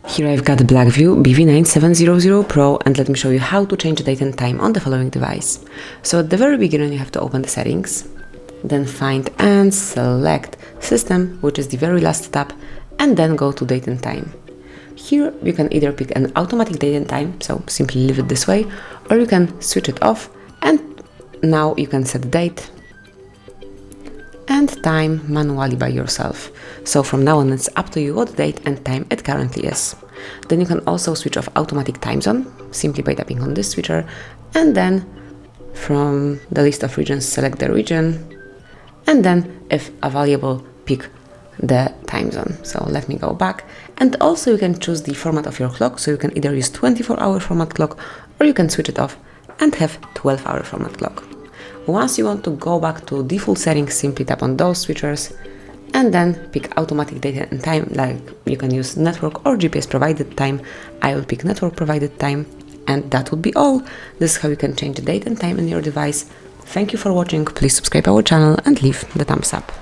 Here I've got the BLACKVIEW BV9700 Pro, and let me show you how to change date and time on the following device. So at the very beginning you have to open the settings, then find and select System, which is the very last tab, and then go to date and time. Here you can either pick an automatic date and time, so simply leave it this way, or you can switch it off, and now you can set date and time manually by yourself. So from now on it's up to you what date and time it currently is. Then you can also switch off automatic time zone simply by tapping on this switcher, and then from the list of regions select the region, and then if available pick the time zone. So let me go back, and also you can choose the format of your clock, so you can either use 24-hour format clock or you can switch it off and have 12-hour format clock. Once you want to go back to default settings, simply tap on those switchers and then pick automatic date and time, like you can use network or GPS provided time. I will pick network provided time, and that would be all. This is how you can change the date and time in your device. Thank you for watching, please subscribe our channel and leave the thumbs up.